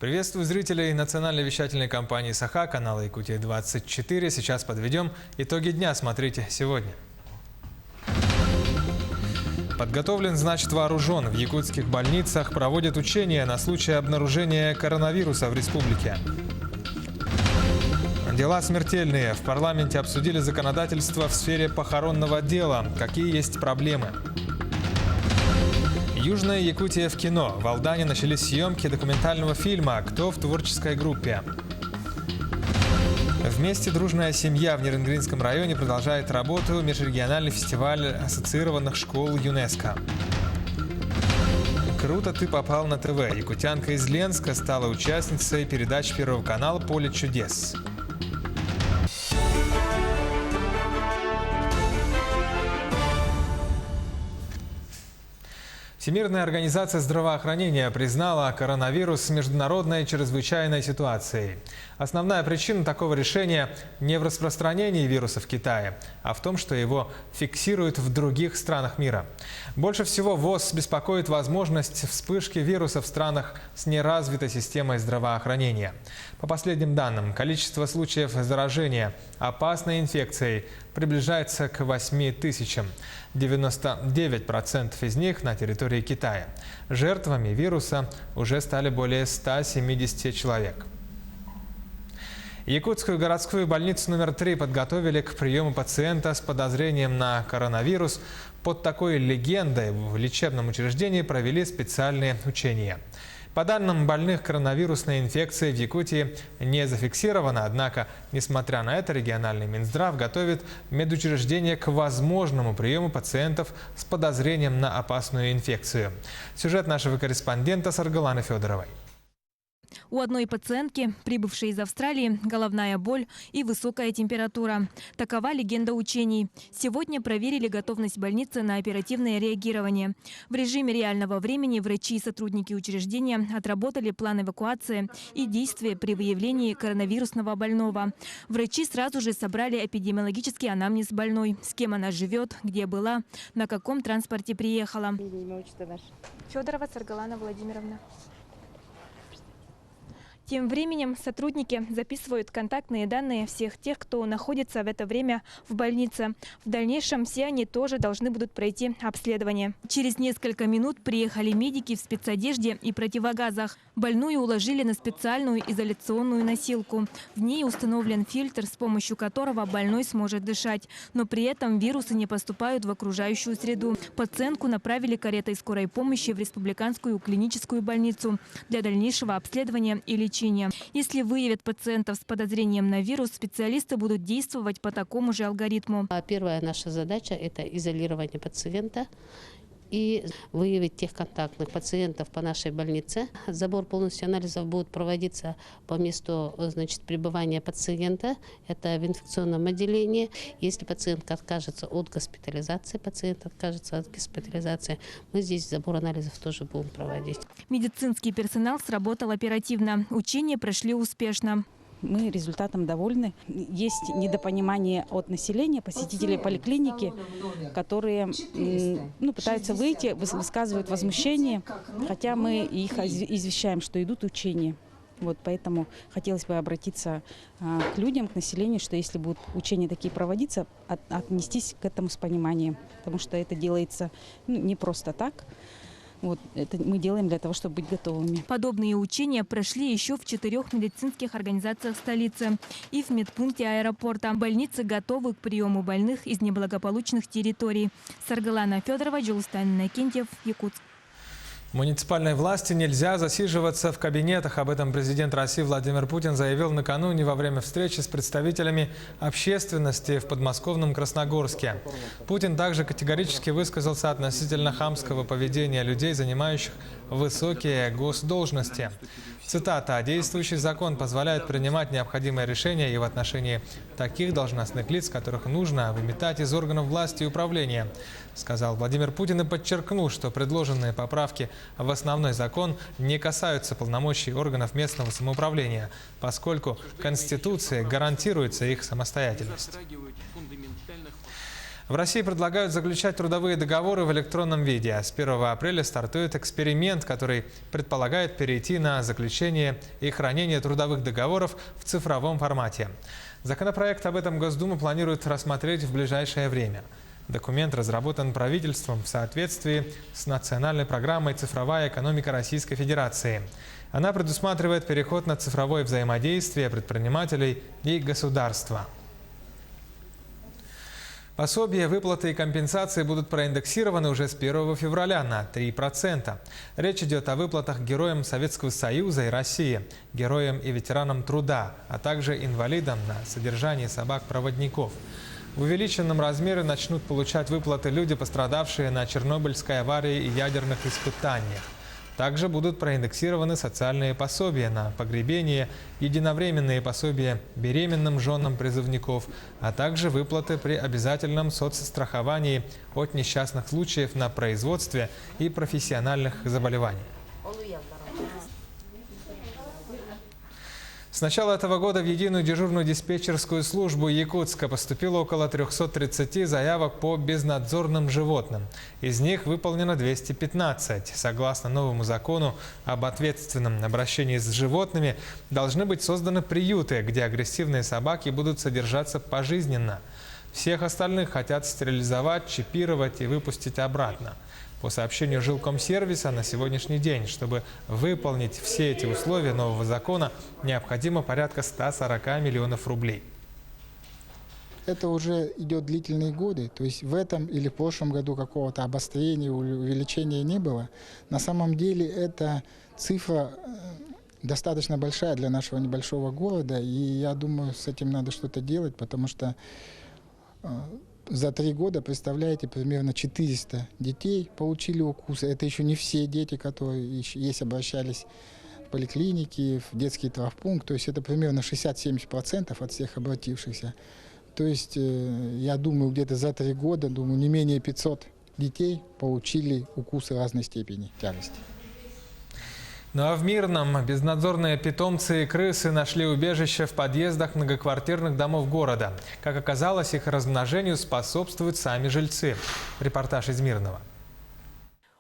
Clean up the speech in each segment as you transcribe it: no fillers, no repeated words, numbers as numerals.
Приветствую зрителей национальной вещательной компании «Саха», канала Якутия-24. Сейчас подведем итоги дня. Смотрите сегодня. Подготовлен, значит вооружен. В якутских больницах проводят учения на случай обнаружения коронавируса в республике. Дела смертельные. В парламенте обсудили законодательство в сфере похоронного дела. Какие есть проблемы? Южная Якутия в кино. В Алдане начались съемки документального фильма «Кто в творческой группе?». Вместе дружная семья в Нерынгринском районе продолжает работу межрегиональный фестиваль ассоциированных школ ЮНЕСКО. Круто ты попал на ТВ. Якутянка из Ленска стала участницей передач Первого канала «Поле чудес». Всемирная организация здравоохранения признала коронавирус международной чрезвычайной ситуацией. Основная причина такого решения не в распространении вируса в Китае, а в том, что его фиксируют в других странах мира. Больше всего ВОЗ беспокоит возможность вспышки вируса в странах с неразвитой системой здравоохранения. По последним данным, количество случаев заражения опасной инфекцией приближается к 8 тысячам. 99% из них на территории Китая. Жертвами вируса уже стали более 170 человек. Якутскую городскую больницу номер 3 подготовили к приему пациента с подозрением на коронавирус. Под такой легендой в лечебном учреждении провели специальные учения. По данным больных, коронавирусной инфекции в Якутии не зафиксировано, однако, несмотря на это, региональный Минздрав готовит медучреждение к возможному приему пациентов с подозрением на опасную инфекцию. Сюжет нашего корреспондента Саргаланы Федоровой. У одной пациентки, прибывшей из Австралии, головная боль и высокая температура. Такова легенда учений. Сегодня проверили готовность больницы на оперативное реагирование. В режиме реального времени врачи и сотрудники учреждения отработали план эвакуации и действия при выявлении коронавирусного больного. Врачи сразу же собрали эпидемиологический анамнез больной, с кем она живет, где была, на каком транспорте приехала. Федорова Саргалана Владимировна. Тем временем сотрудники записывают контактные данные всех тех, кто находится в это время в больнице. В дальнейшем все они тоже должны будут пройти обследование. Через несколько минут приехали медики в спецодежде и противогазах. Больную уложили на специальную изоляционную носилку. В ней установлен фильтр, с помощью которого больной сможет дышать. Но при этом вирусы не поступают в окружающую среду. Пациентку направили каретой скорой помощи в республиканскую клиническую больницу для дальнейшего обследования и лечения. Если выявят пациентов с подозрением на вирус, специалисты будут действовать по такому же алгоритму. Первая наша задача – это изолирование пациента и выявить тех контактных пациентов по нашей больнице. Забор полностью анализов будет проводиться по месту, пребывания пациента. Это в инфекционном отделении. Если пациент откажется от госпитализации, мы здесь забор анализов тоже будем проводить. Медицинский персонал сработал оперативно. Учения прошли успешно. Мы результатом довольны. Есть недопонимание от населения, посетителей поликлиники, которые пытаются выйти, высказывают возмущение, хотя мы их извещаем, что идут учения. Поэтому хотелось бы обратиться к людям, к населению, что если будут учения такие проводиться, отнестись к этому с пониманием, потому что это делается не просто так. Это мы делаем для того, чтобы быть готовыми. Подобные учения прошли еще в 4 медицинских организациях столицы и в медпункте аэропорта. Больницы готовы к приему больных из неблагополучных территорий. Саргалана Федорова, Джилстайн Иннокентьев, Якутск. Муниципальной власти нельзя засиживаться в кабинетах. Об этом президент России Владимир Путин заявил накануне во время встречи с представителями общественности в подмосковном Красногорске. Путин также категорически высказался относительно хамского поведения людей, занимающих высокие госдолжности. Цитата: «Действующий закон позволяет принимать необходимые решения и в отношении таких должностных лиц, которых нужно выметать из органов власти и управления», сказал Владимир Путин и подчеркнул, что предложенные поправки в основной закон не касаются полномочий органов местного самоуправления, поскольку Конституцией гарантируется их самостоятельность. В России предлагают заключать трудовые договоры в электронном виде. С 1 апреля стартует эксперимент, который предполагает перейти на заключение и хранение трудовых договоров в цифровом формате. Законопроект об этом Госдума планирует рассмотреть в ближайшее время. Документ разработан правительством в соответствии с национальной программой «Цифровая экономика Российской Федерации». Она предусматривает переход на цифровое взаимодействие предпринимателей и государства. Пособия, выплаты и компенсации будут проиндексированы уже с 1 февраля на 3%. Речь идет о выплатах героям Советского Союза и России, героям и ветеранам труда, а также инвалидам на содержание собак-проводников. В увеличенном размере начнут получать выплаты люди, пострадавшие на Чернобыльской аварии и ядерных испытаниях. Также будут проиндексированы социальные пособия на погребение, единовременные пособия беременным женам призывников, а также выплаты при обязательном соцстраховании от несчастных случаев на производстве и профессиональных заболеваний. С начала этого года в единую дежурную диспетчерскую службу Якутска поступило около 330 заявок по безнадзорным животным. Из них выполнено 215. Согласно новому закону об ответственном обращении с животными, должны быть созданы приюты, где агрессивные собаки будут содержаться пожизненно. Всех остальных хотят стерилизовать, чипировать и выпустить обратно. По сообщению Жилкомсервиса, на сегодняшний день, чтобы выполнить все эти условия нового закона, необходимо порядка 140 миллионов рублей. Это уже идет длительные годы, то есть в этом или в прошлом году какого-то обострения, увеличения не было. На самом деле эта цифра достаточно большая для нашего небольшого города, и я думаю, с этим надо что-то делать, потому что за 3 года, представляете, примерно 400 детей получили укусы. Это еще не все дети, которые обращались в поликлиники, в детский травмпункт. То есть это примерно 60-70% от всех обратившихся. То есть я думаю, где-то за 3 года, не менее 500 детей получили укусы разной степени тяжести. Ну а в Мирном безнадзорные питомцы и крысы нашли убежище в подъездах многоквартирных домов города. Как оказалось, их размножению способствуют сами жильцы. Репортаж из Мирного.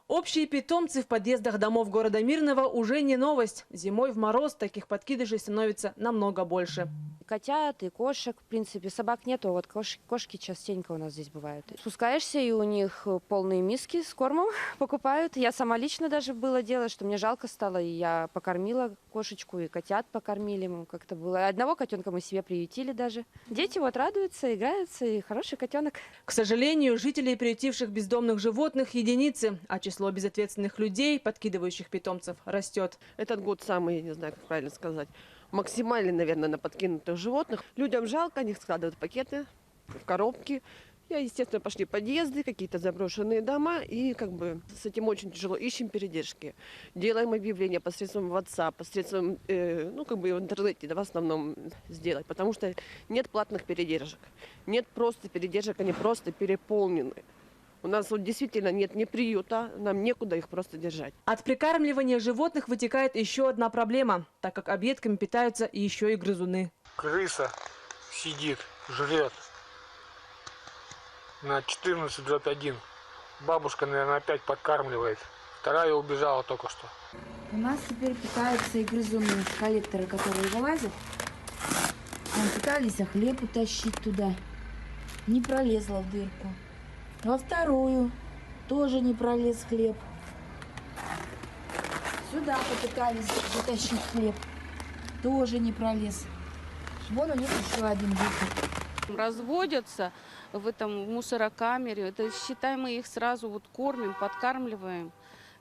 Общие питомцы в подъездах домов города Мирного уже не новость. Зимой в мороз таких подкидышей становится намного больше. Котят и кошек, в принципе, собак нету, а вот кошки частенько у нас здесь бывают. Спускаешься, и у них полные миски с кормом покупают. Я сама лично даже было дело, что мне жалко стало, и я покормила кошечку, и котят покормили. Как-то было. Одного котенка мы себе приютили даже. Дети вот радуются, играются, и хороший котенок. К сожалению, жителей приютивших бездомных животных единицы, а число безответственных людей, подкидывающих питомцев, растет. Этот год самый, я не знаю, как правильно сказать, максимальный, наверное, на подкинутых животных. Людям жалко, они складывают пакеты в коробки. Я, естественно, пошли подъезды, какие-то заброшенные дома, и с этим очень тяжело. Ищем передержки. Делаем объявления посредством WhatsApp, посредством, в интернете, в основном сделать, потому что нет платных передержек. Нет просто передержек, они просто переполнены. У нас вот действительно нет ни приюта, нам некуда их просто держать. От прикармливания животных вытекает еще одна проблема, так как объедками питаются еще и грызуны. Крыса сидит, жрет на 14/1. Бабушка, наверное, опять подкармливает. Вторая убежала только что. У нас теперь питаются и грызуны, коллекторы, которые вылазят. Там пытались хлеб утащить туда. Не пролезла в дырку. Во вторую тоже не пролез хлеб. Сюда попытались затащить хлеб. Тоже не пролез. Вон у них еще один выход. Разводятся в этом мусорокамере. Это, считай, мы их сразу кормим, подкармливаем.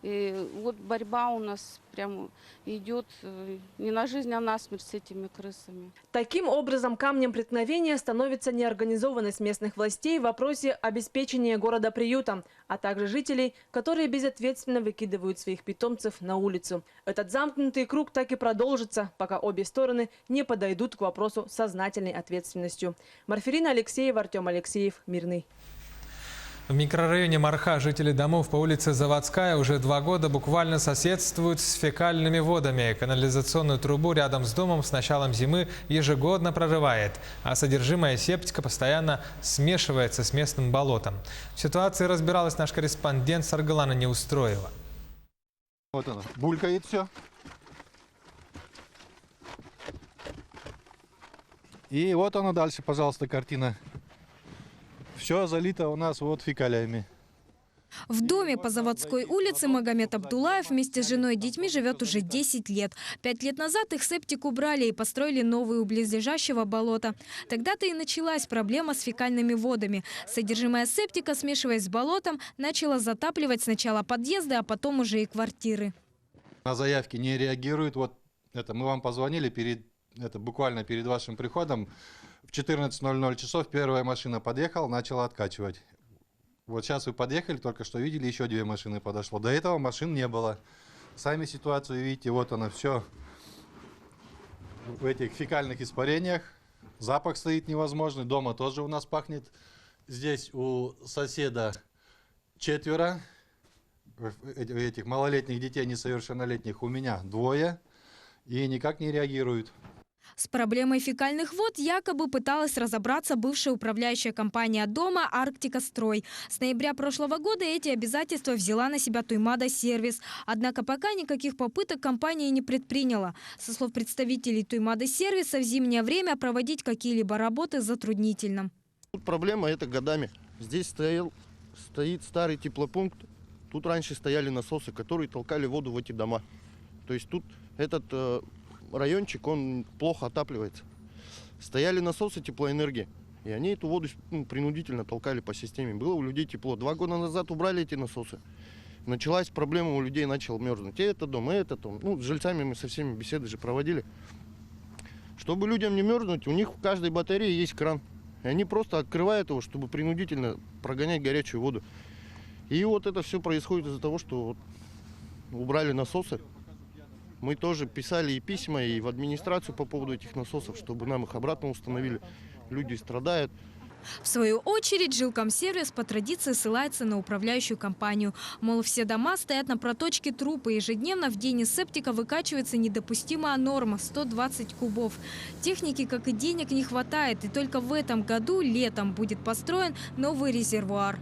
И вот борьба у нас прямо идет не на жизнь, а на смерть с этими крысами. Таким образом, камнем преткновения становится неорганизованность местных властей в вопросе обеспечения города приютом, а также жителей, которые безответственно выкидывают своих питомцев на улицу. Этот замкнутый круг так и продолжится, пока обе стороны не подойдут к вопросу сознательной ответственностью. Марферина Алексеева, Артем Алексеев, Мирный. В микрорайоне Марха жители домов по улице Заводская уже 2 года буквально соседствуют с фекальными водами. Канализационную трубу рядом с домом с началом зимы ежегодно прорывает, а содержимое септика постоянно смешивается с местным болотом. В ситуации разбиралась наш корреспондент Саргалана Неустроева. Вот оно, булькает все. И вот оно дальше, пожалуйста, картина. Все залито у нас вот фекалиями. В доме по Заводской улице Магомед Абдулаев вместе с женой и детьми живет уже 10 лет. 5 лет назад их септик убрали и построили новый у близлежащего болота. Тогда-то и началась проблема с фекальными водами. Содержимое септика, смешиваясь с болотом, начало затапливать сначала подъезды, а потом уже и квартиры. На заявки не реагируют. Вот это мы вам позвонили буквально перед вашим приходом. В 14:00 часов первая машина подъехала, начала откачивать. Вот сейчас вы подъехали, только что видели, еще 2 машины подошло. До этого машин не было. Сами ситуацию видите, вот она все в этих фекальных испарениях. Запах стоит невозможный, дома тоже у нас пахнет. Здесь у соседа 4 этих малолетних детей, несовершеннолетних, у меня 2, и никак не реагируют. С проблемой фекальных вод якобы пыталась разобраться бывшая управляющая компания дома «Арктика-строй». С ноября прошлого года эти обязательства взяла на себя Туймада-сервис. Однако пока никаких попыток компания не предприняла. Со слов представителей Туймада-сервиса, в зимнее время проводить какие-либо работы затруднительно. Тут проблема это годами. Здесь стоит старый теплопункт. Тут раньше стояли насосы, которые толкали воду в эти дома. То есть тут этот райончик, он плохо отапливается. Стояли насосы теплоэнергии, и они эту воду принудительно толкали по системе. Было у людей тепло. 2 года назад убрали эти насосы. Началась проблема, у людей начал мерзнуть. И этот дом, и этот дом. С жильцами мы со всеми беседы же проводили. Чтобы людям не мерзнуть, у них в каждой батарее есть кран. И они просто открывают его, чтобы принудительно прогонять горячую воду. И вот это все происходит из-за того, что убрали насосы. Мы тоже писали и письма, и в администрацию по поводу этих насосов, чтобы нам их обратно установили. Люди страдают. В свою очередь, жилкомсервис по традиции ссылается на управляющую компанию. Мол, все дома стоят на проточке труб, и ежедневно в день из септика выкачивается недопустимая норма – 120 кубов. Техники, как и денег, не хватает, и только в этом году, летом, будет построен новый резервуар.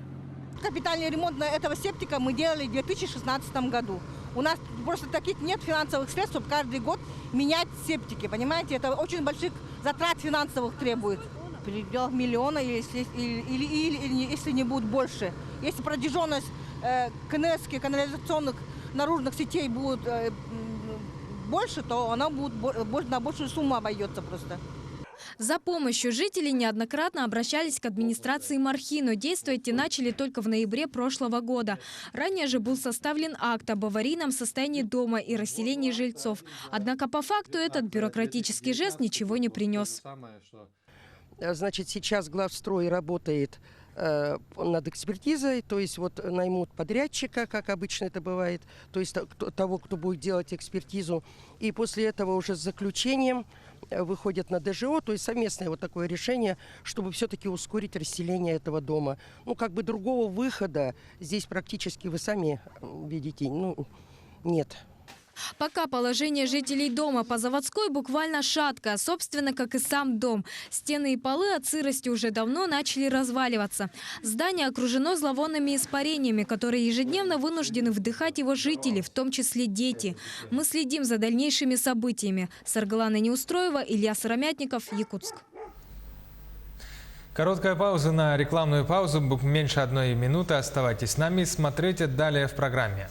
Капитальный ремонт этого септика мы делали в 2016 году. У нас просто таких нет финансовых средств, чтобы каждый год менять септики, понимаете? Это очень больших затрат финансовых требует. В пределах миллиона, если не будет больше. Если протяженность канализационных наружных сетей будет больше, то она будет на большую сумму обойдется просто. За помощью жители неоднократно обращались к администрации Мархи, но действовать те начали только в ноябре прошлого года. Ранее же был составлен акт об аварийном состоянии дома и расселении жильцов. Однако по факту этот бюрократический жест ничего не принес. Значит, сейчас главстрой работает над экспертизой, то есть вот наймут подрядчика, как обычно это бывает, то есть того, кто будет делать экспертизу, и после этого уже с заключением выходят на ДЖО, то есть совместное вот такое решение, чтобы все-таки ускорить расселение этого дома. Другого выхода здесь практически, вы сами видите, нет. Пока положение жителей дома по Заводской буквально шаткое, собственно, как и сам дом. Стены и полы от сырости уже давно начали разваливаться. Здание окружено зловонными испарениями, которые ежедневно вынуждены вдыхать его жители, в том числе дети. Мы следим за дальнейшими событиями. Саргалана Неустроева, Илья Сыромятников, Якутск. Короткая пауза на рекламную паузу, меньше 1 минуты. Оставайтесь с нами, смотрите далее в программе.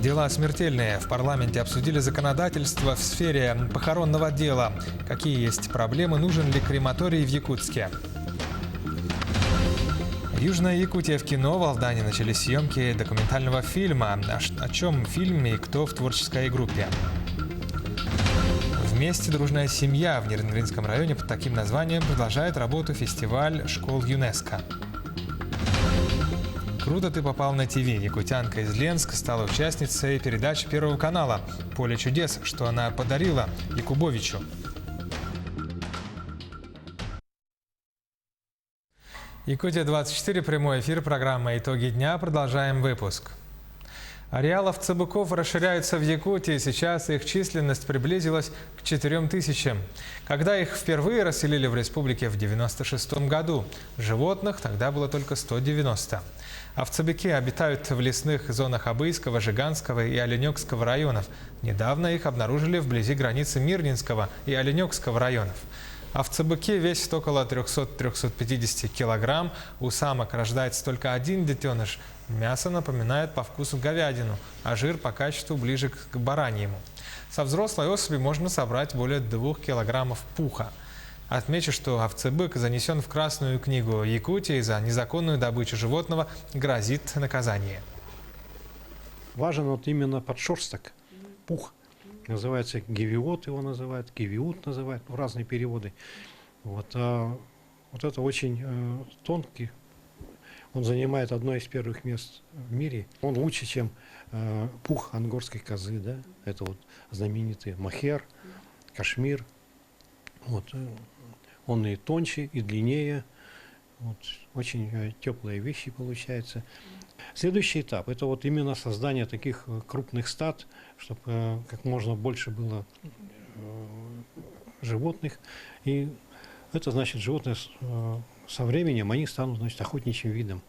Дела смертельные. В парламенте обсудили законодательство в сфере похоронного дела. Какие есть проблемы, нужен ли крематорий в Якутске? Южная Якутия в кино. В Алдане начались съемки документального фильма. О чем фильм и кто в творческой группе? Вместе дружная семья в Нернринском районе под таким названием продолжает работу фестиваль школ ЮНЕСКО. Круто ты попал на ТВ. Якутянка из Ленска стала участницей передачи Первого канала «Поле чудес», что она подарила Якубовичу. Якутия-24, прямой эфир, программа «Итоги дня». Продолжаем выпуск. Ареалы овцебыков расширяются в Якутии. Сейчас их численность приблизилась к 4000. Когда их впервые расселили в республике в 1996 году, животных тогда было только 190. Овцебыки обитают в лесных зонах Абыйского, Жиганского и Оленёкского районов. Недавно их обнаружили вблизи границы Мирнинского и Оленёкского районов. Овцебыки весят около 300-350 килограмм. У самок рождается только один детеныш. Мясо напоминает по вкусу говядину, а жир по качеству ближе к бараньему. Со взрослой особи можно собрать более 2 килограммов пуха. Отмечу, что овцебык занесен в Красную книгу Якутии. За незаконную добычу животного грозит наказание. Важен вот именно подшерсток, пух. Называется гевиот, его называют, гевиут называют, разные переводы. Вот это очень тонкий, он занимает одно из первых мест в мире. Он лучше, чем пух ангорской козы, да? Это вот знаменитый мохер, кашмир. Вот, он и тоньше, и длиннее. Вот, очень теплые вещи получаются. Следующий этап – это вот именно создание таких крупных стад, чтобы как можно больше было животных. И это значит, животные со временем они станут, значит, охотничьим видом.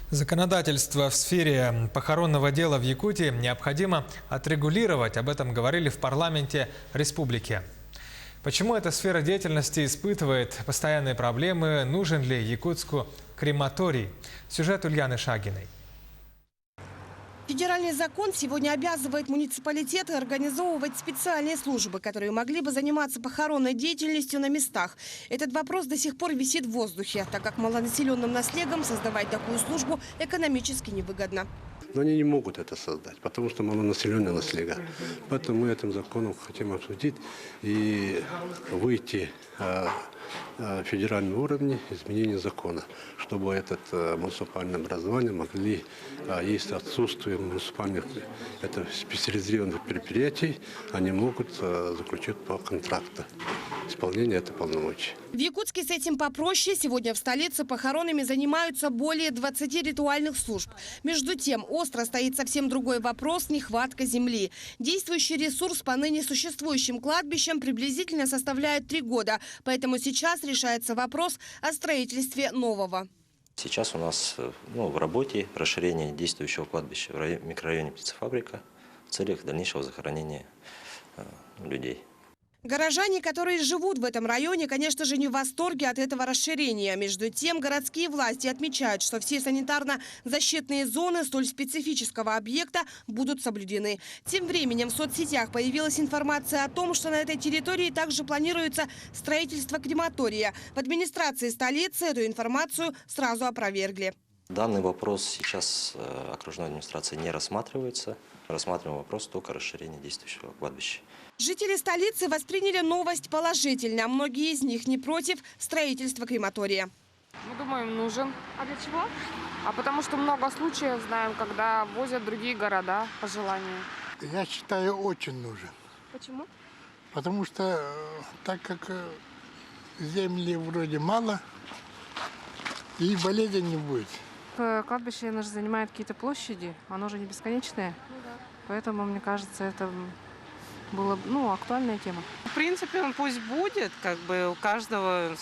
Законодательство в сфере похоронного дела в Якутии необходимо отрегулировать. Об этом говорили в парламенте республики. Почему эта сфера деятельности испытывает постоянные проблемы? Нужен ли Якутску крематорий? Сюжет Ульяны Шагиной. Федеральный закон сегодня обязывает муниципалитеты организовывать специальные службы, которые могли бы заниматься похоронной деятельностью на местах. Этот вопрос до сих пор висит в воздухе, так как малонаселенным наследам создавать такую службу экономически невыгодно. Но они не могут это создать, потому что малонаселенная наследие. Поэтому мы этим законом хотим обсудить и выйти на федеральном уровне изменения закона, чтобы это муниципальное образование могли, если отсутствие муниципальных специализированных предприятий, они могут заключить по контракту исполнение этой полномочий. В Якутске с этим попроще. Сегодня в столице похоронами занимаются более 20 ритуальных служб. Между тем, остро стоит совсем другой вопрос – нехватка земли. Действующий ресурс по ныне существующим кладбищам приблизительно составляет 3 года. Поэтому сейчас решается вопрос о строительстве нового. Сейчас у нас в работе расширение действующего кладбища в микрорайоне Птицефабрика в целях дальнейшего захоронения людей. Горожане, которые живут в этом районе, конечно же, не в восторге от этого расширения. Между тем, городские власти отмечают, что все санитарно-защитные зоны столь специфического объекта будут соблюдены. Тем временем в соцсетях появилась информация о том, что на этой территории также планируется строительство крематория. В администрации столицы эту информацию сразу опровергли. Данный вопрос сейчас окружной администрацией не рассматривается. Рассматриваем вопрос только расширения действующего кладбища. Жители столицы восприняли новость положительно. Многие из них не против строительства крематория. Мы думаем, нужен. А для чего? А потому что много случаев знаем, когда возят другие города по желанию. Я считаю, очень нужен. Почему? Потому что так как земли вроде мало, и болезни не будет. Кладбище оно же занимает какие-то площади, оно же не бесконечное. Поэтому, мне кажется, это была актуальная тема. В принципе, пусть будет, у каждого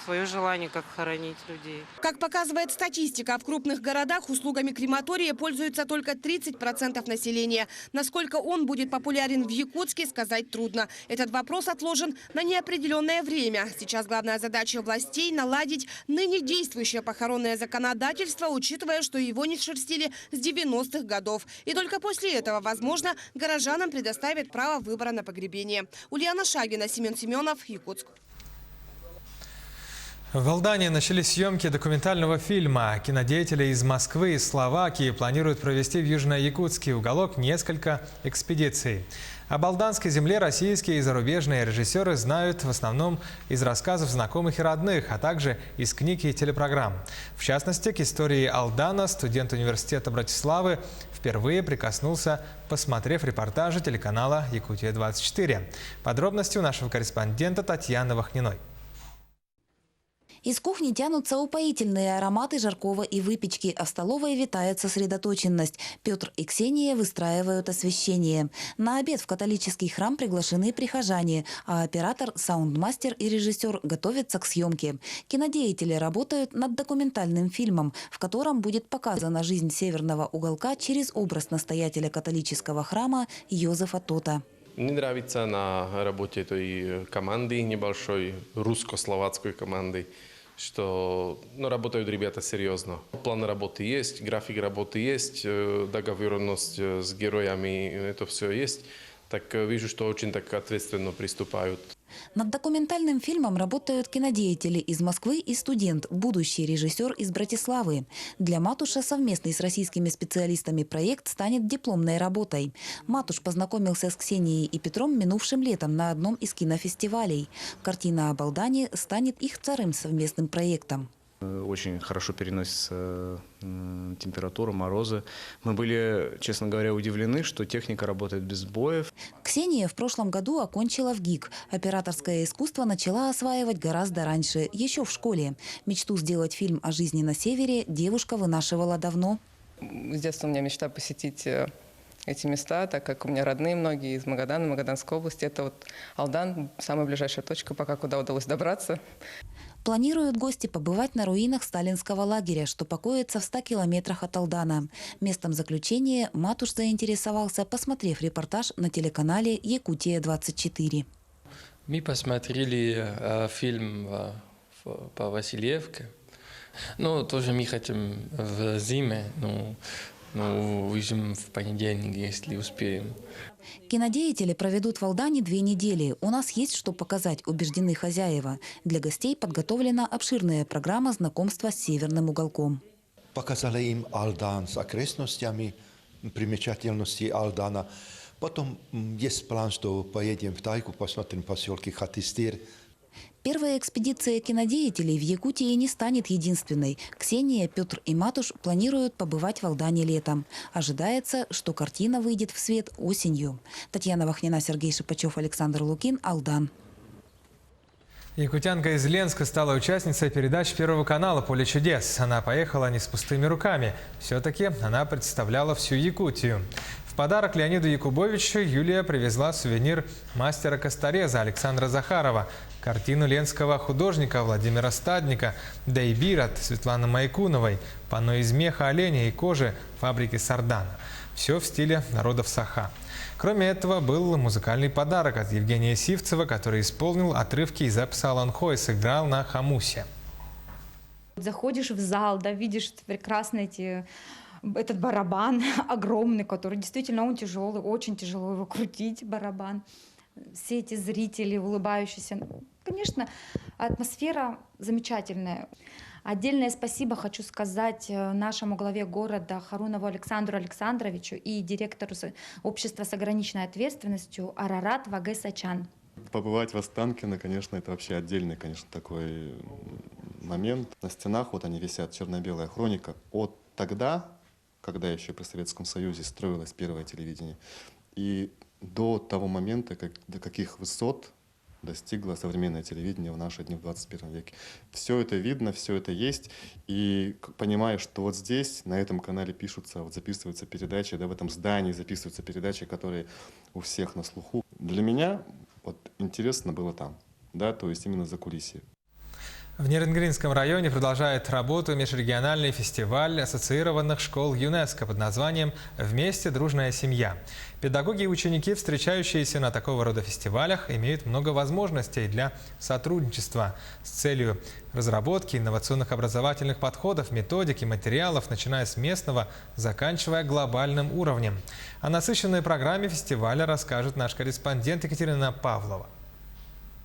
свое желание, как хоронить людей. Как показывает статистика, в крупных городах услугами крематория пользуются только 30% населения. Насколько он будет популярен в Якутске, сказать трудно. Этот вопрос отложен на неопределенное время. Сейчас главная задача властей – наладить ныне действующее похоронное законодательство, учитывая, что его не шерстили с 90-х годов. И только после этого, возможно, горожанам предоставят право выбора на погребение. Ульяна Шагина, Семен Семенов, Якутск. В Алдане начались съемки документального фильма. Кинодеятели из Москвы и Словакии планируют провести в Южно-Якутский уголок несколько экспедиций. Об алданской земле российские и зарубежные режиссеры знают в основном из рассказов знакомых и родных, а также из книг и телепрограмм. В частности, к истории Алдана студент университета Братиславы впервые прикоснулся, посмотрев репортажи телеканала «Якутия-24». Подробности у нашего корреспондента Татьяны Вахниной. Из кухни тянутся упоительные ароматы жаркого и выпечки, а в столовой витает сосредоточенность. Петр и Ксения выстраивают освещение. На обед в католический храм приглашены прихожане, а оператор, саундмастер и режиссер готовятся к съемке. Кинодеятели работают над документальным фильмом, в котором будет показана жизнь северного уголка через образ настоятеля католического храма Йозефа Тота. Мне нравится на работе той команды, небольшой русско-словацкой команды, что работают ребята серьезно. План работы есть, график работы есть, договоренность с героями, это все есть. Так вижу, что очень так ответственно приступают. Над документальным фильмом работают кинодеятели из Москвы и студент, будущий режиссер из Братиславы. Для Матуша совместный с российскими специалистами проект станет дипломной работой. Матуш познакомился с Ксенией и Петром минувшим летом на одном из кинофестивалей. Картина об Алдане станет их вторым совместным проектом. Очень хорошо переносится температура, морозы. Мы были, честно говоря, удивлены, что техника работает без сбоев. Ксения в прошлом году окончила ВГИК. Операторское искусство начала осваивать гораздо раньше, еще в школе. Мечту сделать фильм о жизни на севере девушка вынашивала давно. С детства у меня мечта посетить эти места, так как у меня родные многие из Магадана, Магаданской области. Это вот Алдан, самая ближайшая точка, пока куда удалось добраться. Планируют гости побывать на руинах сталинского лагеря, что покоится в 100 километрах от Алдана. Местом заключения Матуш заинтересовался, посмотрев репортаж на телеканале «Якутия-24». Мы посмотрели фильм по Васильевке. Тоже мы хотим в зиме, выйдем в понедельник, если успеем. Кинодеятели проведут в Алдане 2 недели. У нас есть что показать, убеждены хозяева. Для гостей подготовлена обширная программа знакомства с северным уголком. Показали им Алдан с окрестностями, примечательности Алдана. Потом есть план, что поедем в тайгу, посмотрим поселки Хатистир. Первая экспедиция кинодеятелей в Якутии не станет единственной. Ксения, Петр и Матуш планируют побывать в Алдане летом. Ожидается, что картина выйдет в свет осенью. Татьяна Вахнина, Сергей Шипачев, Александр Лукин, Алдан. Якутянка из Ленска стала участницей передач Первого канала «Поле чудес». Она поехала не с пустыми руками. Все-таки она представляла всю Якутию. В подарок Леониду Якубовичу Юлия привезла сувенир мастера костореза Александра Захарова, картину ленского художника Владимира Стадника, «Дейбир» от Светланы Майкуновой, панно из меха оленя и кожи фабрики Сардана. Все в стиле народов Саха. Кроме этого, был музыкальный подарок от Евгения Сивцева, который исполнил отрывки из эпоса «Аланхо» и сыграл на хамусе. Заходишь в зал, видишь прекрасно этот барабан огромный, который действительно он тяжелый, очень тяжело его крутить, барабан. Все эти зрители улыбающиеся. Конечно, атмосфера замечательная. Отдельное спасибо хочу сказать нашему главе города Харунову Александру Александровичу и директору общества с ограниченной ответственностью Арарат Ваге Сачан. Побывать в Останкино, конечно, это вообще отдельный, конечно, такой момент. На стенах вот они висят, черно-белая хроника от тогда, когда еще при Советском Союзе строилось первое телевидение, и до того момента, до каких высот достигло современное телевидение в наши дни в 21 веке. Все это видно, все это есть, и понимаешь, что вот здесь, на этом канале записываются передачи, в этом здании записываются передачи, которые у всех на слуху. Для меня интересно было там, то есть именно закулисье. В Нерюнгринском районе продолжает работу межрегиональный фестиваль ассоциированных школ ЮНЕСКО под названием «Вместе. Дружная семья». Педагоги и ученики, встречающиеся на такого рода фестивалях, имеют много возможностей для сотрудничества с целью разработки инновационных образовательных подходов, методик и материалов, начиная с местного, заканчивая глобальным уровнем. О насыщенной программе фестиваля расскажет наш корреспондент Екатерина Павлова.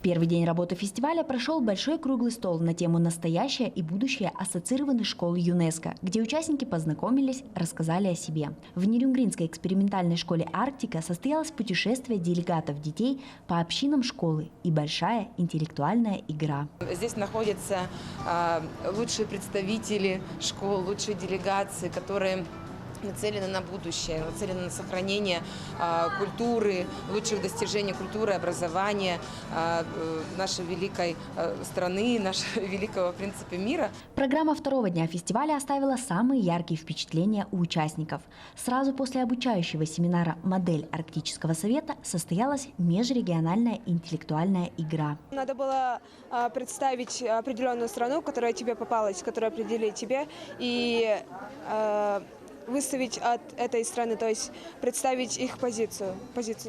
Первый день работы фестиваля прошел большой круглый стол на тему «Настоящее и будущее ассоциированных школ ЮНЕСКО», где участники познакомились, рассказали о себе. В Нерюнгринской экспериментальной школе «Арктика» состоялось путешествие делегатов детей по общинам школы и большая интеллектуальная игра. Здесь находятся лучшие представители школ, лучшие делегации, которые нацелены на будущее, нацелены на сохранение культуры, лучших достижений культуры, образования нашей великой страны, нашего великого, в принципе, мира. Программа второго дня фестиваля оставила самые яркие впечатления у участников. Сразу после обучающего семинара «Модель Арктического совета» состоялась межрегиональная интеллектуальная игра. Надо было представить определенную страну, которая тебе попалась, которая определили тебе, и выставить от этой страны, то есть представить их позицию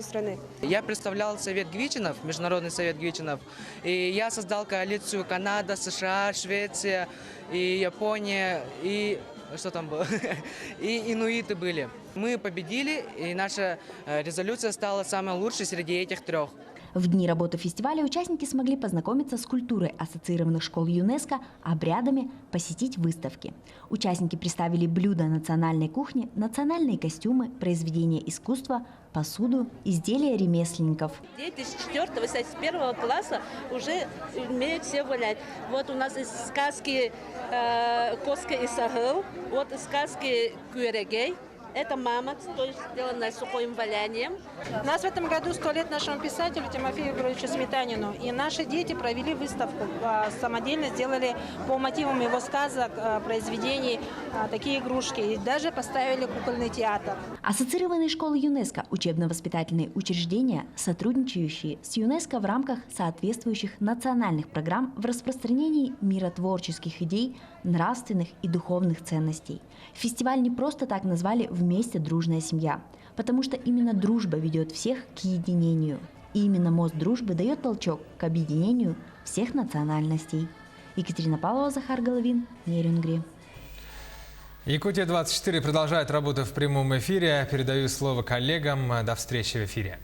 страны. Я представлял Совет Гвичинов, Международный совет Гвичинов, и я создал коалицию Канада, США, Швеция, и Япония, и что там было, и инуиты были. Мы победили, и наша резолюция стала самой лучшей среди этих трех. В дни работы фестиваля участники смогли познакомиться с культурой ассоциированных школ ЮНЕСКО, обрядами, посетить выставки. Участники представили блюда национальной кухни, национальные костюмы, произведения искусства, посуду, изделия ремесленников. Дети с 4-го, с 1 класса уже умеют все валять. Вот у нас из сказки «Коска и Сахел», вот из сказки «Кюрегей». Это мама, то есть сделанная сухим валянием. У нас в этом году 100 лет нашему писателю Тимофею Егоровичу Сметанину. И наши дети провели выставку. Самодельно сделали по мотивам его сказок, произведений такие игрушки. И даже поставили кукольный театр. Ассоциированные школы ЮНЕСКО – учебно-воспитательные учреждения, сотрудничающие с ЮНЕСКО в рамках соответствующих национальных программ в распространении миротворческих идей, нравственных и духовных ценностей. Фестиваль не просто так назвали «Вместе дружная семья», потому что именно дружба ведет всех к единению. И именно мост дружбы дает толчок к объединению всех национальностей. Екатерина Павлова, Захар Головин, Нерюнгри. Якутия-24 продолжает работу в прямом эфире. Передаю слово коллегам. До встречи в эфире.